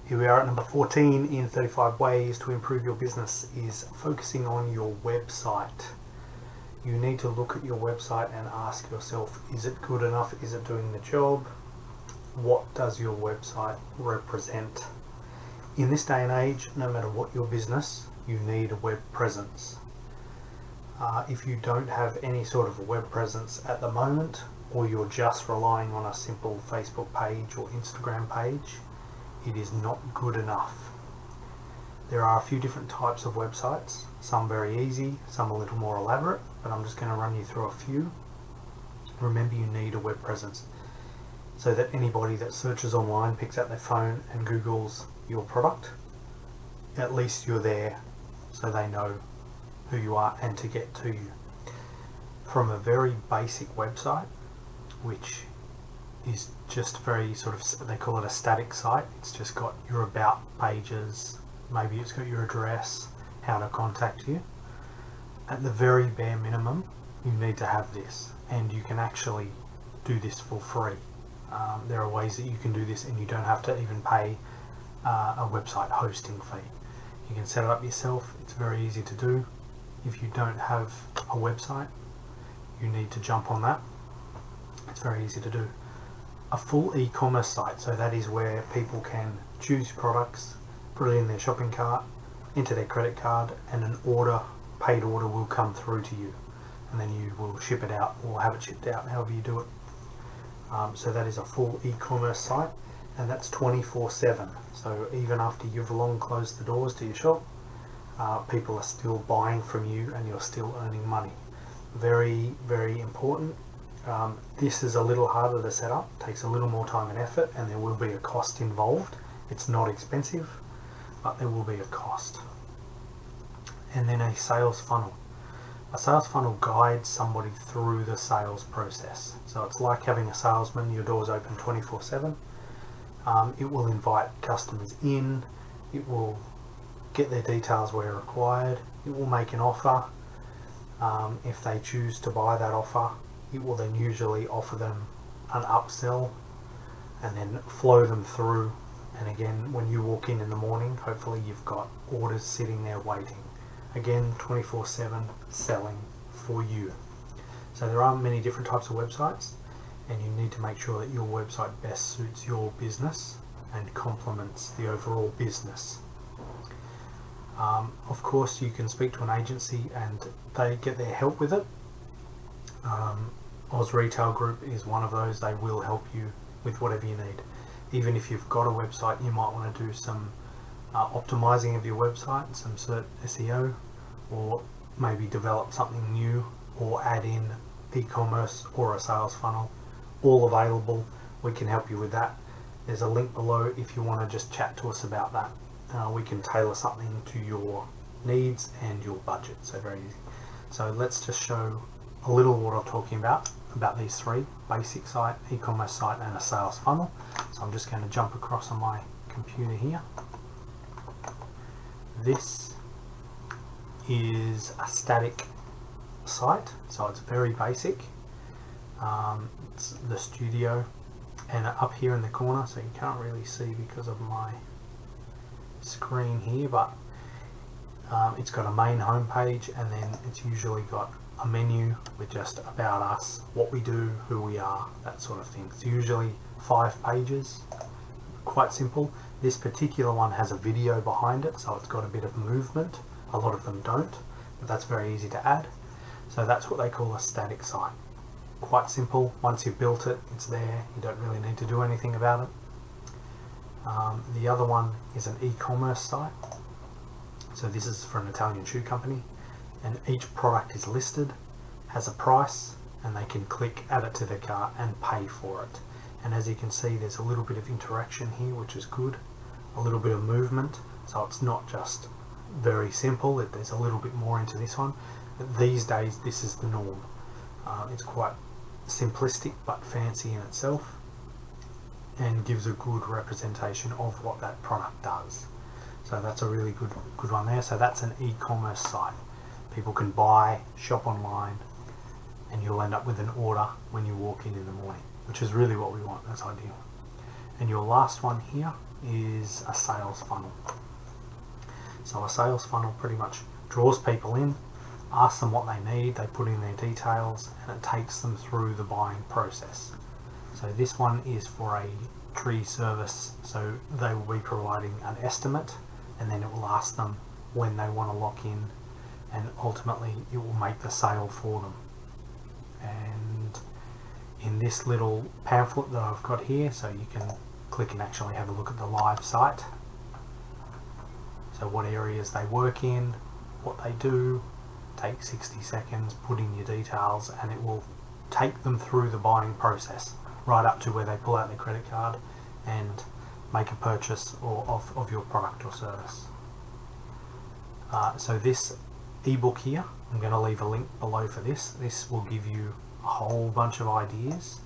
Here we are at number 14 in 35 ways to improve your business is focusing on your website. You need to look at your website and ask yourself, is it good enough? Is it doing the job? What does your website represent? In this day and age, no matter what your business, you need a web presence. If you don't have any sort of a web presence at the moment, or you're just relying on a simple Facebook page or Instagram page, it is not good enough. There are a few different types of websites, some very easy, some a little more elaborate, but I'm just going to run you through a few. Remember, you need a web presence so that anybody that searches online, picks out their phone and Googles your product, at least you're there so they know who you are and to get to you. From a very basic website, which is just very sort of, they call it a static site. It's just got your about pages, maybe it's got your address, how to contact you. At the very bare minimum, you need to have this, and you can actually do this for free. There are ways that you can do this and you don't have to even pay a website hosting fee. You can set it up yourself. It's very easy to do. If you don't have a website, you need to jump on that. It's very easy to do. A full e-commerce site, so that is where people can choose products, put it in their shopping cart, enter their credit card, and an order, paid order, will come through to you, and then you will ship it out or have it shipped out, however you do it. So that is a full e-commerce site, and that's 24/7. So even after you've long closed the doors to your shop, people are still buying from you and you're still earning money. Very, very important. This is a little harder to set up, takes a little more time and effort, and there will be a cost involved. It's not expensive, but there will be a cost. And then a sales funnel. A sales funnel guides somebody through the sales process. So it's like having a salesman, your door's open 24/7. It will invite customers in, it will get their details where required, it will make an offer. If they choose to buy that offer, it will then usually offer them an upsell and then flow them through. And again, when you walk in the morning, hopefully you've got orders sitting there waiting. Again, 24/7 selling for you. So there are many different types of websites, and you need to make sure that your website best suits your business and complements the overall business. Of course, you can speak to an agency and they get their help with it. Oz Retail Group is one of those. They will help you with whatever you need. Even if you've got a website, you might want to do some optimizing of your website, some SEO, or maybe develop something new, or add in e-commerce or a sales funnel. All available. We can help you with that. There's a link below if you want to just chat to us about that. We can tailor something to your needs and your budget. So very easy. So let's just show a little what I'm talking about these three: basic site, e-commerce site, and a sales funnel. So I'm just going to jump across on my computer here. This is a static site, so it's very basic. It's the studio, and up here in the corner, so you can't really see because of my screen here, but it's got a main home page, and then it's usually got a menu with just about us, what we do, who we are, that sort of thing. It's usually 5 pages, quite simple. This particular one has a video behind it, so it's got a bit of movement. A lot of them don't, but that's very easy to add. So that's what they call a static site. Quite simple. Once you've built it, it's there. You don't really need to do anything about it. The other one is an e-commerce site. So this is for an Italian shoe company, and each product is listed, has a price, and they can click, add it to their cart and pay for it. And as you can see, there's a little bit of interaction here, which is good. A little bit of movement, so it's not just very simple. There's a little bit more into this one. But these days, this is the norm. It's quite simplistic but fancy in itself, and gives a good representation of what that product does. So that's a really good one there. So that's an e-commerce site. People can buy, shop online, and you'll end up with an order when you walk in the morning, which is really what we want. That's ideal. And your last one here is a sales funnel. So a sales funnel pretty much draws people in, asks them what they need, they put in their details, and it takes them through the buying process. So this one is for a tree service, so they will be providing an estimate, and then it will ask them when they want to lock in, and ultimately it will make the sale for them. And in this little pamphlet that I've got here, so you can click and actually have a look at the live site. So what areas they work in, what they do, take 60 seconds, put in your details, and it will take them through the buying process right up to where they pull out their credit card and make a purchase of your product or service. So this ebook here, I'm going to leave a link below for this. This will give you a whole bunch of ideas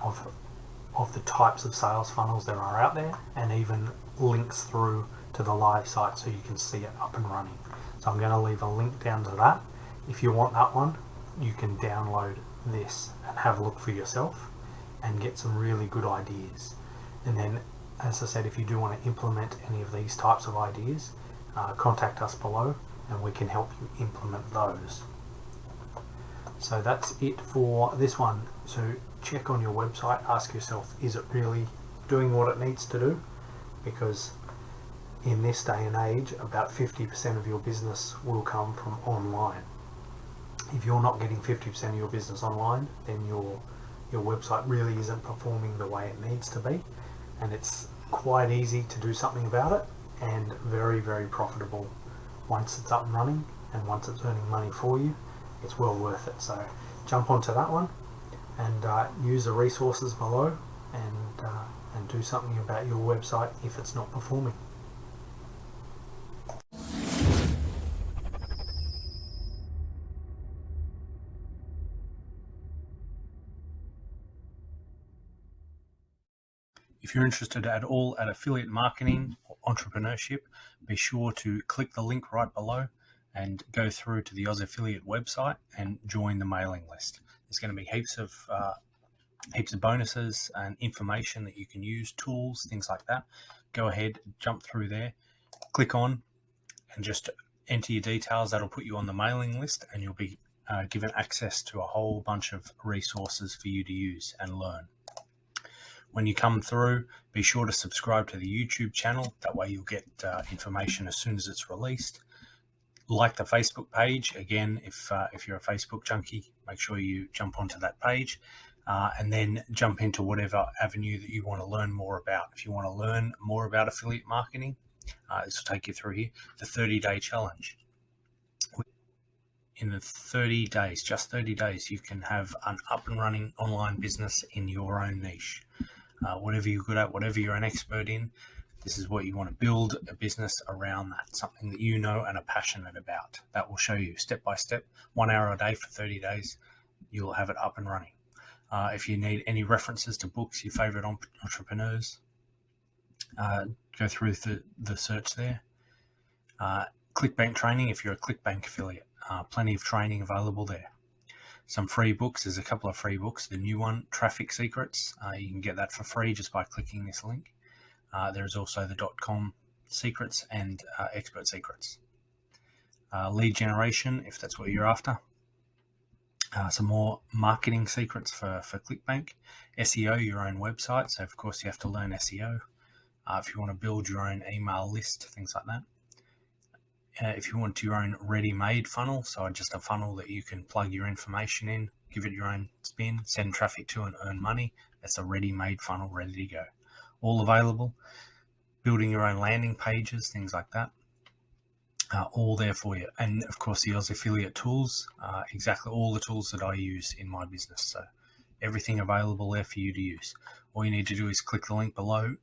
of the types of sales funnels there are out there, and even links through to the live site so you can see it up and running. So I'm going to leave a link down to that. If you want that one, you can download this and have a look for yourself and get some really good ideas. And then, as I said, if you do want to implement any of these types of ideas, contact us below and we can help you implement those. So that's it for this one. So check on your website, ask yourself, is it really doing what it needs to do? Because in this day and age, about 50% of your business will come from online. If you're not getting 50% of your business online, then your website really isn't performing the way it needs to be, and it's quite easy to do something about it, and very, very profitable once it's up and running, and once it's earning money for you. It's well worth it. So jump onto that one and use the resources below, and do something about your website if it's not performing. If you're interested at all at affiliate marketing or entrepreneurship, be sure to click the link right below and go through to the Oz Affiliate website and join the mailing list. There's going to be heaps of bonuses and information that you can use, tools, things like that. Go ahead, jump through there, click on, and just enter your details. That'll put you on the mailing list, and you'll be given access to a whole bunch of resources for you to use and learn. When you come through, be sure to subscribe to the YouTube channel. That way you'll get information as soon as it's released. Like the Facebook page. Again, if you're a Facebook junkie, make sure you jump onto that page, and then jump into whatever avenue that you want to learn more about. If you want to learn more about affiliate marketing, this will take you through here, the 30-day challenge. In the 30 days, just 30 days, you can have an up and running online business in your own niche. Whatever you're good at, whatever you're an expert in, this is what you want to build a business around that, something that you know and are passionate about. That will show you step by step, 1 hour a day for 30 days, you'll have it up and running. If you need any references to books, your favorite entrepreneurs, go through the search there. Clickbank training, if you're a Clickbank affiliate, plenty of training available there. Some free books, there's a couple of free books. The new one, Traffic Secrets, you can get that for free just by clicking this link. There's also the .com secrets and expert secrets. Lead generation, if that's what you're after. Some more marketing secrets for Clickbank. SEO, your own website, so of course you have to learn SEO. If you want to build your own email list, things like that. If you want your own ready-made funnel, so just a funnel that you can plug your information in, give it your own spin, send traffic to and earn money, that's a ready-made funnel ready to go. All available. Building your own landing pages, things like that, all there for you. And of course the Oz Affiliate tools, exactly all the tools that I use in my business. So everything available there for you to use. All you need to do is click the link below,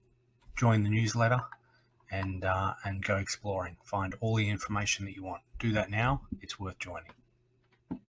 join the newsletter, and go exploring. Find all the information that you want. Do that now. It's worth joining.